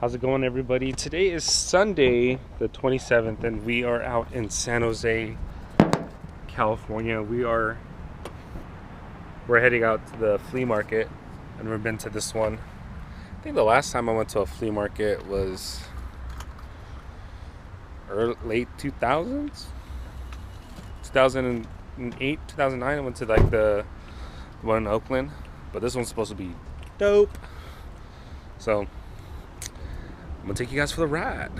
How's it going, everybody? Today is Sunday the 27th and we are out in San Jose, California. We're heading out to the flea market. I've never been to this one. I think the last time I went to a flea market was late 2000s, 2008, 2009. I went to like the one in Oakland, but this one's supposed to be dope. So I'm gonna take you guys for the ride.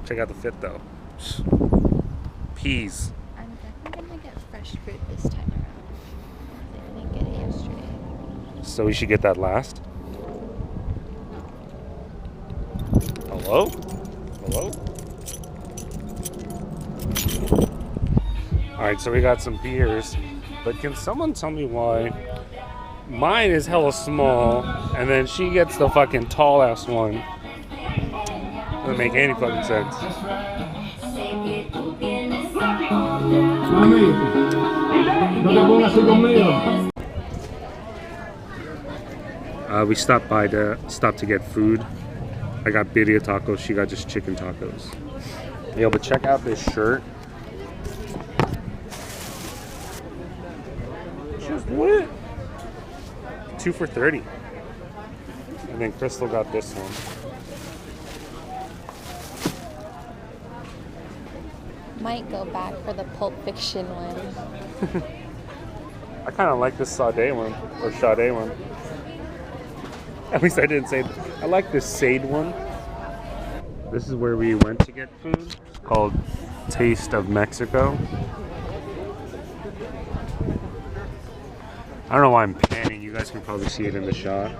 Check out the fit though. Peas. I'm definitely gonna get fresh fruit this time around. I didn't get it yesterday. So we should get that last. Hello? Hello? Alright, so we got some beers. But can someone tell me why mine is hella small and then she gets the fucking tall ass one? Doesn't make any fucking sense. We stopped to get food. I got birria tacos, she got just chicken tacos. Yo, but check out this shirt. Just what? 2 for $30. And then Crystal got this one. Might go back for the Pulp Fiction one. I kind of like this Sade one, or Sade one. At least I didn't say that. I like this Sade one. This is where we went to get food. It's called Taste of Mexico. I don't know why I'm panning. You guys can probably see it in the shot.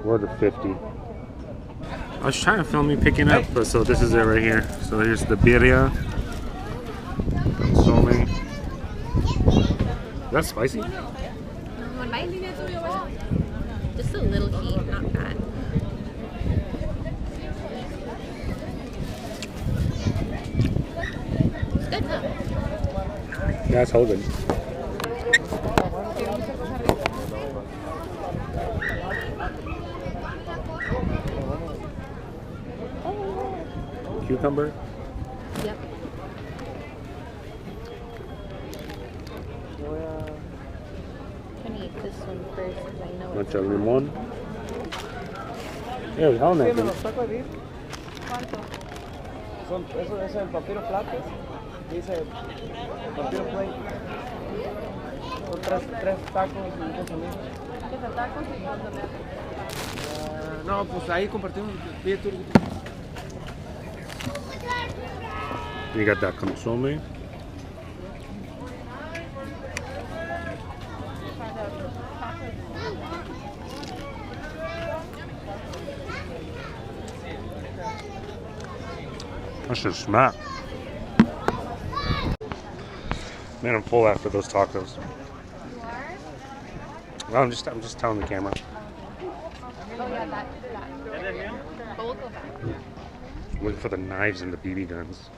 We're the 50. I was trying to film me picking up, but so this is it right here. So here's the birria. Consomé. Is that spicy? Just a little heat, not bad. Good, huh? Yeah, it's hella good. Cucumber? Yep. Can you eat this one first because I know it's Mucho limón. Yeah, how nice. Eso es el papiro plates. Dice papiro plate. Son tres tacos y un consomé. ¿Qué tacos y consomé? No, pues ahí compartimos. Pide tú. You got that consomé. That should smack. Man, I'm full after those tacos. You are? Well, I'm just telling the camera. Oh yeah, that. But we'll go back. Looking for the knives and the BB guns.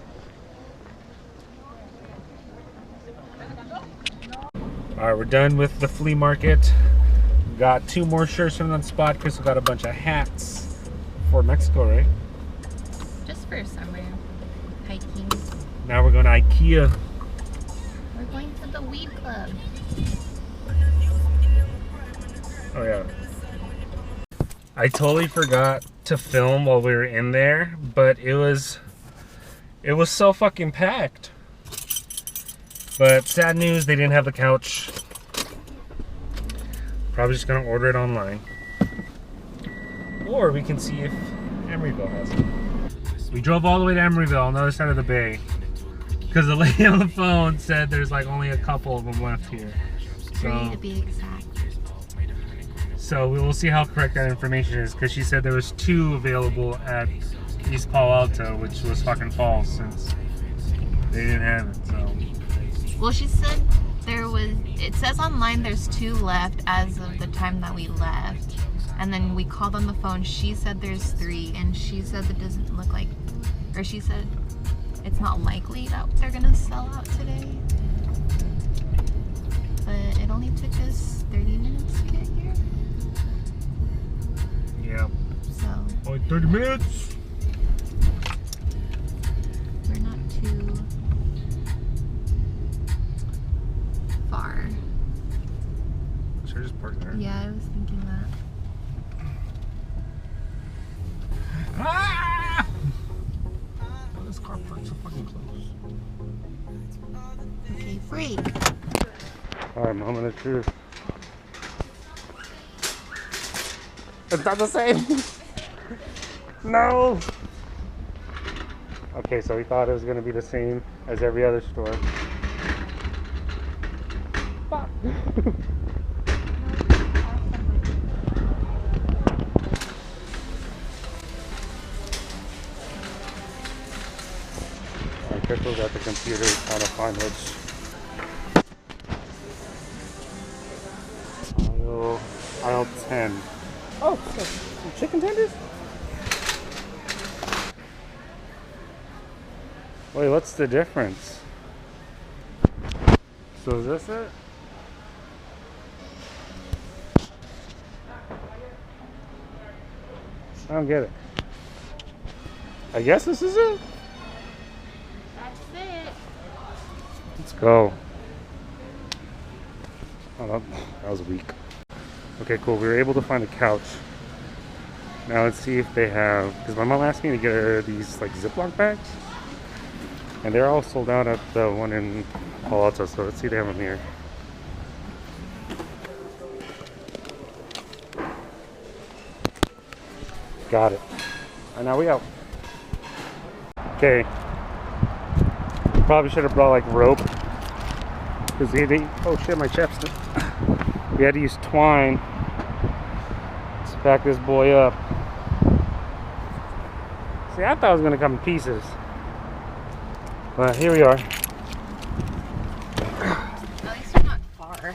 Alright, we're done with the flea market. Got 2 more shirts from that spot. Crystal got a bunch of hats for Mexico, right? Just for summer hiking. Now we're going to IKEA. We're going to the weed club. Oh yeah. I totally forgot to film while we were in there, but it was so fucking packed. But sad news, they didn't have the couch. Probably just gonna order it online. Or we can see if Emeryville has it. We drove all the way to Emeryville on the other side of the bay. Because the lady on the phone said there's like only a couple of them left here. 3 to be exact. So we will see how correct that information is, because she said there was 2 available at East Palo Alto, which was fucking false since they didn't have it. So. Well, she said it says online there's 2 left as of the time that we left. And then we called on the phone, she said there's 3, and she said that doesn't look like, or she said it's not likely that they're gonna sell out today. But it only took us 30 minutes to get here. Yeah. So Only 30 minutes. we're not too far. Should I just park there? Yeah, I was thinking that. Ah! Oh, this car parked so fucking close. Okay, free. Alright, moment of truth. It's not the same! No! Okay, so we thought it was gonna be the same as every other store. Fuck! Crystal's at the computer trying to find which aisle 10. Oh, some chicken tenders? Wait, what's the difference? So is this it? I don't get it. I guess this is it? Let's go. Oh, that was weak. Okay, cool. We were able to find a couch. Now let's see if they have, because my mom asked me to get her these like Ziploc bags, and they're all sold out at the one in Palo Alto. So let's see if they have them here. Got it. And now we out. Okay. Probably should have brought like rope, because oh shit, my chapstick. We had to use twine to pack this boy up. See, I thought it was gonna come in pieces, but here we are. At least we're not far.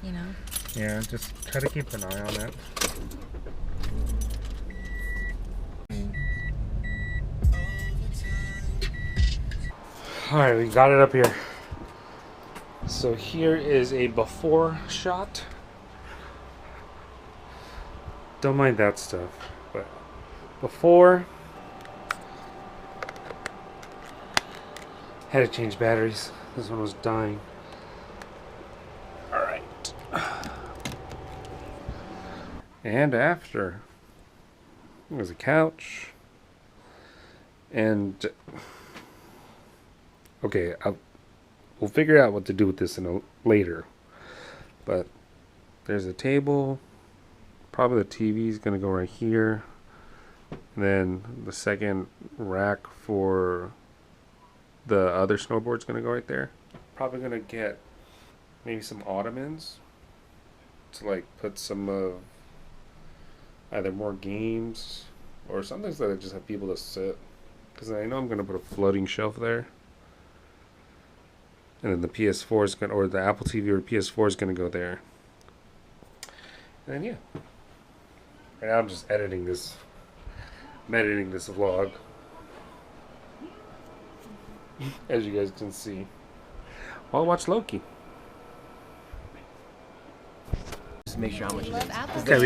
You know? Yeah, just try to keep an eye on it. Alright, we got it up here. So here is a before shot. Don't mind that stuff, but before, had to change batteries. This one was dying. Alright. And after, there's a couch. And okay, we'll figure out what to do with this later. But there's a table. Probably the TV is going to go right here. And then the second rack for the other snowboard is going to go right there. Probably going to get maybe some ottomans to like put some of either more games or something that I just have people to sit. Because I know I'm going to put a floating shelf there. And then the PS4 is going to, or the Apple TV or PS4 is going to go there. And then, yeah. Right now I'm just editing this. I'm editing this vlog. As you guys can see. While I watch Loki. Just make sure how much it is. Okay,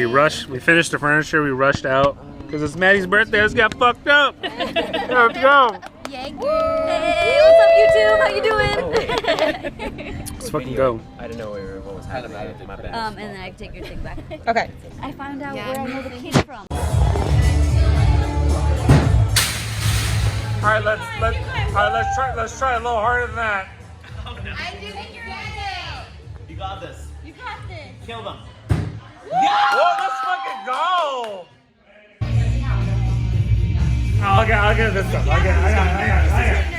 we finished the furniture, we rushed out. Because it's Maddie's birthday, let's get fucked up. Let's go. Hey, what's up, YouTube? How you doing? Let's fucking go. I didn't know what was happening. My bad. And then I can take your thing back. Okay. I found out Yeah. where I know the kid from. Alright, let's try a little harder than that. I didn't get it! You got this. You got this. Kill them. Whoa, let's fucking go! I'll get this stuff. I got it.